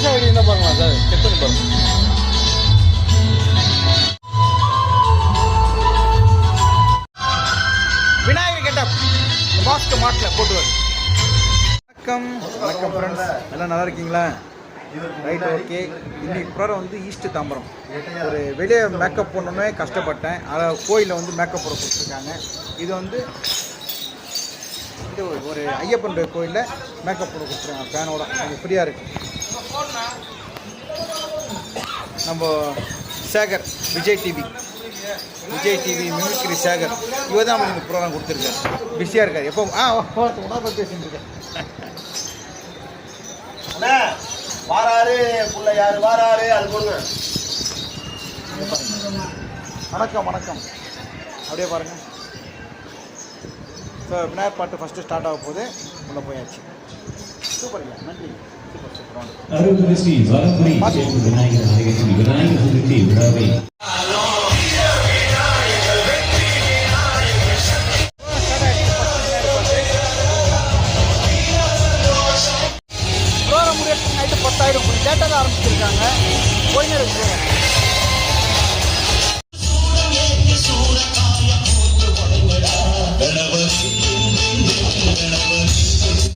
Insta ID என்ன பார்க்கலாம் sir, check பண்ணி பாருங்க. விநாயகர் கெட்டப் மாஸ்க் மாட்டில் போட்டுவார். வணக்கம் வணக்கம் ஃப்ரெண்ட்ஸ், எல்லாம் நல்லா இருக்கீங்களா? Right, okay. இன்னைக்கு ப்ரோக்ராம் வந்து ஈஸ்ட் தாம்பரம். ஒரு வெளியே மேக்கப் பண்ணணுன்னே கஷ்டப்பட்டேன். அதாவது கோயிலில் வந்து மேக்கப் போட கொடுத்துருக்காங்க. இது வந்து இது ஒரு ஐயப்பன் கோயிலில் மேக்கப் போட கொடுத்துருக்காங்க. ஃபேனோட கொஞ்சம் ஃப்ரீயாக இருக்குது. நம்ம சேகர் விஜய் டிவி மிமிக்ரி சேகர் இவர் தான் நமக்கு ப்ரோக்ராம் கொடுத்துருக்காரு. பிஸியாக இருக்கார் எப்போ. உடம்பு பேசிட்டு இருக்கேன். வாராரு புள்ள யாரு வாராரு அது போடுங்க. வணக்கம் வணக்கம். அப்படியே பாருங்கள். ஸோ விநாயகர் பாட்டு ஃபஸ்ட்டு ஸ்டார்ட் ஆக போகுது. உள்ளே போயாச்சு. சூப்பர் இல்லை, நன்றி. Super super. அருள்மிகு ஸ்ரீ வரம்புரி விநாயகர் ஆலயத்தின் விநாயகர் சதுர்த்தி விழாவை ப்ரோக்ராம் முடியறதுக்கு நைட்டு 10 ஆயிடும். கொஞ்சம் லேட்டாக தான் ஆரம்பிச்சிருக்காங்க. போயின்னு இருக்கு.